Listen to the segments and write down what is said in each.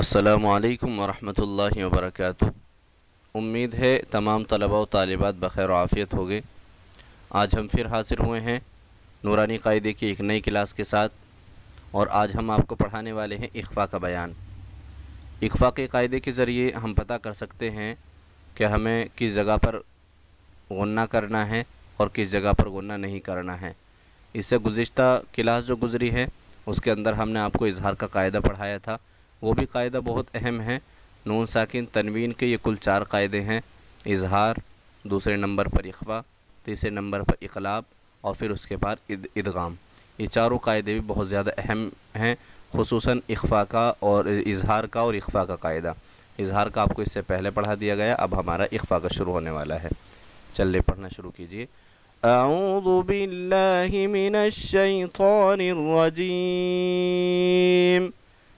السلام علیکم ورحمۃ اللہ وبرکاتہ۔ امید ہے تمام طلباء و طالبات بخیر و عافیت ہوگے۔ آج ہم پھر حاضر ہوئے ہیں نورانی قاعدے کی ایک نئی کلاس کے ساتھ، اور آج ہم آپ کو پڑھانے والے ہیں اخفاء کا بیان۔ اخفاء کے قاعدے کے ذریعے ہم پتہ کر سکتے ہیں کہ ہمیں کس جگہ پر غنہ کرنا ہے اور کس جگہ پر غنہ نہیں کرنا ہے۔ اس سے گزشتہ کلاس جو گزری ہے اس کے اندر ہم نے آپ کو اظہار کا قاعدہ پڑھایا تھا، وہ بھی قاعدہ بہت اہم ہے۔ نون ساکن تنوین کے یہ کل 4 قاعدے ہیں: اظہار، دوسرے نمبر پر اخفاء، تیسرے نمبر پر اقلاب، اور پھر اس کے بعد ادغام۔ یہ چاروں قاعدے بھی بہت زیادہ اہم ہیں، خصوصاً اخفاء کا اور اظہار کا اور اخفاء کا قاعدہ۔ اظہار کا آپ کو اس سے پہلے پڑھا دیا گیا، اب ہمارا اخفاء کا شروع ہونے والا ہے۔ چلے پڑھنا شروع کیجئے۔ اعوذ باللہ من الشیطان الرجیم،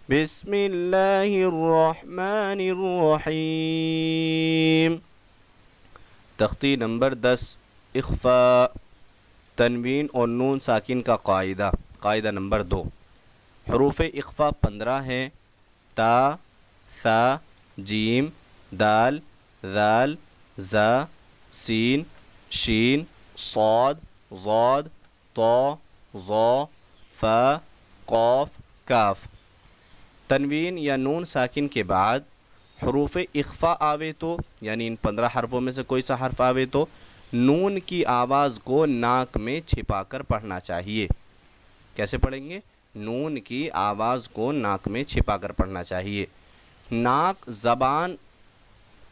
بسم اللہ الرحمن الرحیم۔ تختی نمبر 10، اخفاء، تنوین اور نون ساکن کا قاعدہ۔ قاعدہ نمبر 2، حروف اخفاء 15 ہیں: تا، ثا، جیم، دال، ذال، زا، سین، شین، صاد، ضاد، طا، ظا، فا، قاف، کاف۔ تنوین یا نون ساکن کے بعد حروف اخفاء آوے تو، یعنی ان 15 حرفوں میں سے کوئی سا حرف آوے تو نون کی آواز کو ناک میں چھپا کر پڑھنا چاہیے۔ کیسے پڑھیں گے؟ نون کی آواز کو ناک میں چھپا کر پڑھنا چاہیے۔ ناک زبان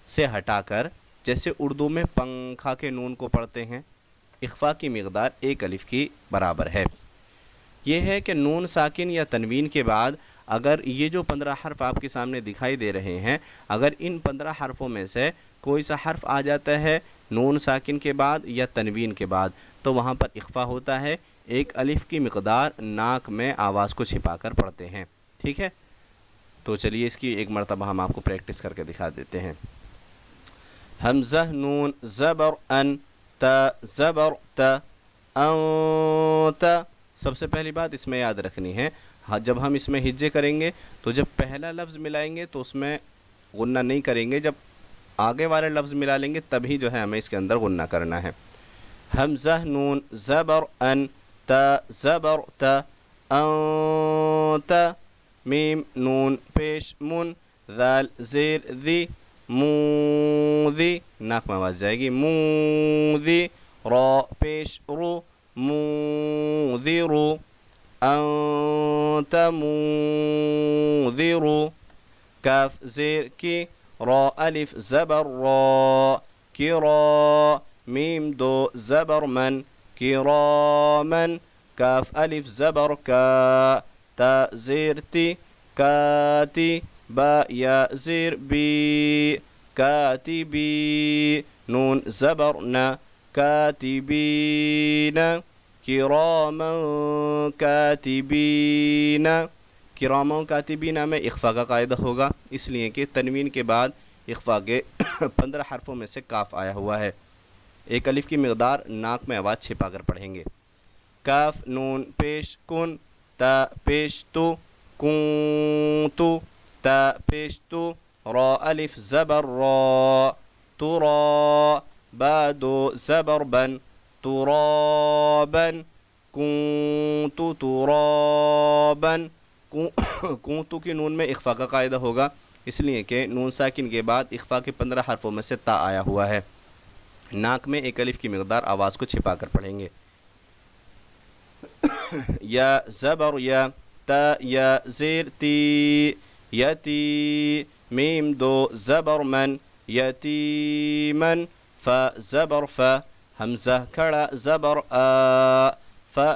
سے ہٹا کر، جیسے اردو میں پنکھا کے نون کو پڑھتے ہیں، اخفاء کی مقدار 1 الف کی برابر ہے۔ یہ ہے کہ نون ساکن یا تنوین کے بعد اگر یہ جو 15 حرف آپ کے سامنے دکھائی دے رہے ہیں، اگر ان 15 حرفوں میں سے کوئی سا حرف آ جاتا ہے نون ساکن کے بعد یا تنوین کے بعد، تو وہاں پر اخفاء ہوتا ہے۔ 1 الف کی مقدار ناک میں آواز کو چھپا کر پڑھتے ہیں، ٹھیک ہے؟ تو چلیے اس کی ایک مرتبہ ہم آپ کو پریکٹس کر کے دکھا دیتے ہیں۔ حمزہ نون زبر ان، تا زبر تا، انت۔ سب سے پہلی بات اس میں یاد رکھنی ہے، جب ہم اس میں ہجے کریں گے تو جب پہلا لفظ ملائیں گے تو اس میں غنہ نہیں کریں گے، جب آگے والے لفظ ملا لیں گے تبھی جو ہے ہمیں اس کے اندر غنہ کرنا ہے۔ حمزہ نون زبر ان، تا زبر تا، انت۔ میم نون پیش من، ذال زیر ذی، موذی، ناک میں آواز جائے گی، موذی۔ را پیش رو، منذر، انت منذر۔ کاف زیر کی، را الف زبر را، کرا۔ میم دو زبر من، کرامن۔ کاف الف زبر کا، تا زیر تی، کاتی۔ با یا زیر بی، کاتبی۔ نون زبر نا، کاتبین۔ کراما کاتبین۔ کراما کاتبین میں اخفاء کا قاعدہ ہوگا، اس لیے کہ تنوین کے بعد اخفاء کے 15 حرفوں میں سے کاف آیا ہوا ہے۔ 1 الف کی مقدار ناک میں آواز چھپا کر پڑھیں گے۔ کاف نون پیش کن، تا پیش تو، کنتو۔ تا پیش تو، را الف زبر را، ترا۔ با دو زبر بن، ترابن۔ کنتو ترابن۔ کنتو کی نون میں اخفاء کا قاعدہ ہوگا، اس لیے کہ نون ساکن کے بعد اخفاء کے 15 حرفوں میں سے تا آیا ہوا ہے۔ ناک میں 1 الف کی مقدار آواز کو چھپا کر پڑھیں گے۔ یا زبر یا، تا یا زیر تی، یتی۔ میم دو زبر من، یتیمن۔ فا زبر فا، حمزہ کھڑا زبر آ، فآ۔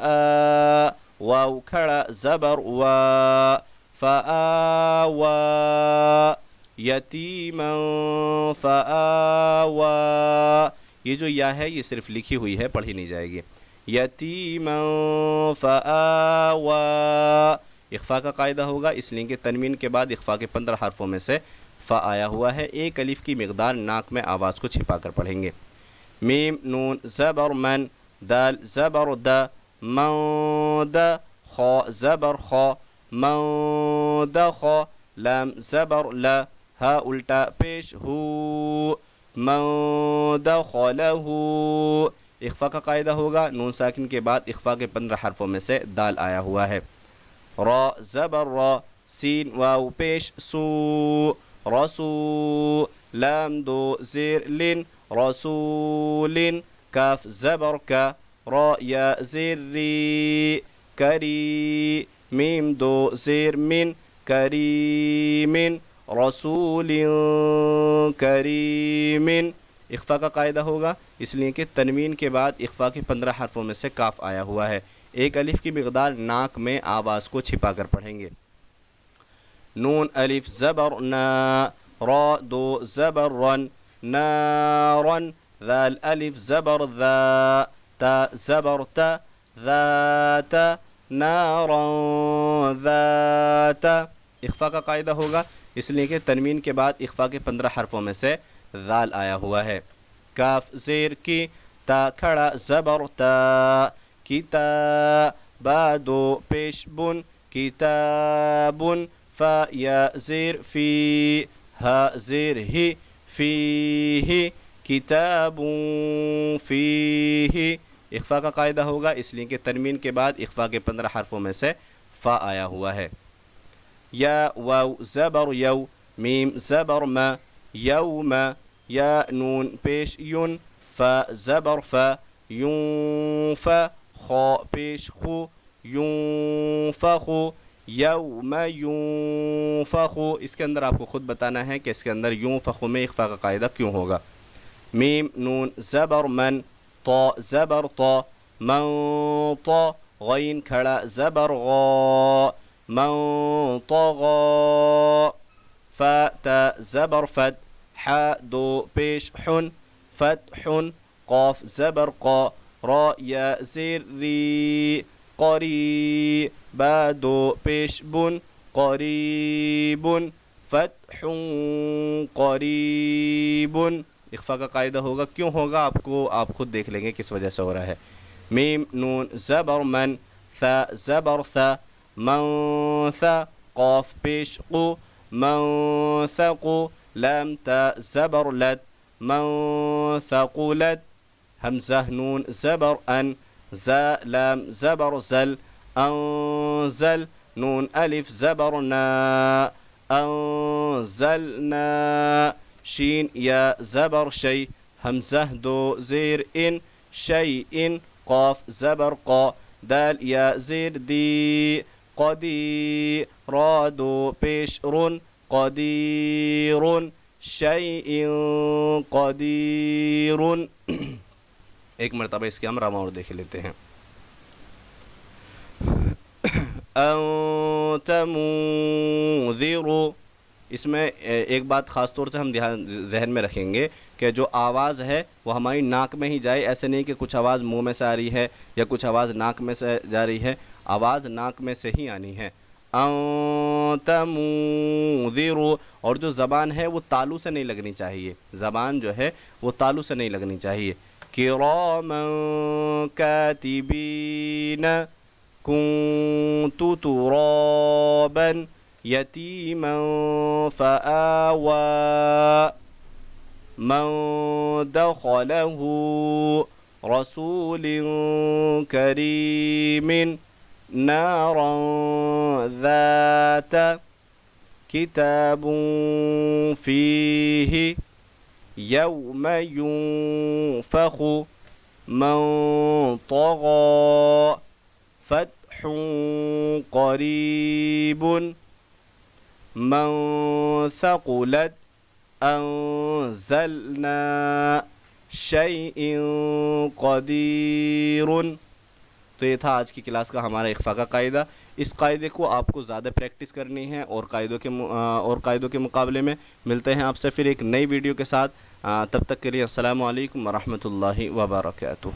واو کھڑا زبر وا، فآوا۔ یتیما فآوا۔ یہ جو یا ہے یہ صرف لکھی ہوئی ہے، پڑھی نہیں جائے گی۔ یتیما فآوا۔ اخفاء کا قاعدہ ہوگا، اس لیے کہ تنوین کے بعد اخفاء کے 15 حرفوں میں سے فا آیا ہوا ہے۔ 1 الف کی مقدار ناک میں آواز کو چھپا کر پڑھیں گے۔ میم نون زبر من، دال زبر دا، من دا، خا زبر خا، من دخا۔ لام زبر لا ہا الٹا پیش ہو من دخلہ اخفا کا قاعدہ ہوگا نون ساکن کے بعد اخفا کے 15 حرفوں میں سے دال آیا ہوا ہے را زبر را سین واو پیش سو رسو لام دو زیر لن رسول کاف زبر کا را یا زیر ری کری میم دو زیر من کریم رسول کریم اخفا کا قاعدہ ہوگا اس لیے کہ تنوین کے بعد اخفا کے 15 حرفوں میں سے کاف آیا ہوا ہے ایک الف کی مقدار ناک میں آواز کو چھپا کر پڑھیں گے نون الف زبر نا را دو زبر رن نارن ذال الف زبر ذا تا زبر تا ذات نارا ذات اخفا کا قاعدہ ہوگا اس لیے کہ تنوین کے بعد اخفا کے 15 حرفوں میں سے ذال آیا ہوا ہے کاف زیر کی تا کھڑا زبر تا کتا با دو پیش بن کتابن فا یا زیر فی ہا زیر ہی فیہ کتاب فیہ اخفا کا قاعدہ ہوگا اس لیے کہ تنوین کے بعد اخفا کے 15 حرفوں میں سے فا آیا ہوا ہے یا واو زبر یو میم زبر ما یوم یا نون پیش یون فا زبر فا یون فا خو پیش خو یون فخو یوم یونفخو اس کے اندر آپ کو خود بتانا ہے کہ اس کے اندر یونفخو میں اخفا کا قاعدہ کیوں ہوگا میم نون زبر من طا زبر طا من طا غین کھڑا زبر غا من طغا فا تا زبر فت حا دو پیش حن فتح قاف زبر قا را یا زیر ری قری با دو پیش بن قریب فتح قریب اخفا کا قاعدہ ہوگا کیوں ہوگا آپ خود دیکھ لیں گے کس وجہ سے ہو رہا ہے میم نون زبر من ثا زبر ثا من ثا قاف پیش قو من ثقو لام تا زبر لت من ثقلت حمزہ نون زبر ان ذا لام زبر زل انزل نون الف زبر نا انزلنا شین یا زبر شی حمزہ دو زیر ان شیء قاف زبر قا دال یا زیر دی قدی را دو پیش رن قدیر شیء قدیر ایک مرتبہ اس کے ہم راما اور دیکھ لیتے ہیں انت منذر اس میں ایک بات خاص طور سے ہم ذہن میں رکھیں گے کہ جو آواز ہے وہ ہماری ناک میں ہی جائے ایسے نہیں کہ کچھ آواز منہ میں سے آ رہی ہے یا کچھ آواز ناک میں سے جا رہی ہے آواز ناک میں سے ہی آنی ہے انت منذر اور جو زبان ہے وہ تالو سے نہیں لگنی چاہیے زبان جو ہے وہ تالو سے نہیں لگنی چاہیے کراما کاتبین کنت ترابا یتیما فآوى من دخله رسول کریم نارا ذات کتاب فیہ یوم ينفخ من طغى فتح قریب من ثقلت انزلنا شیء قدیر تو یہ تھا آج کی کلاس کا ہمارا اخفا کا قاعدہ اس قاعدے کو آپ کو زیادہ پریکٹس کرنی ہے اور قاعدوں کے مقابلے میں ملتے ہیں آپ سے پھر ایک نئی ویڈیو کے ساتھ تب تک کے لیے السلام علیکم ورحمۃ اللہ وبرکاتہ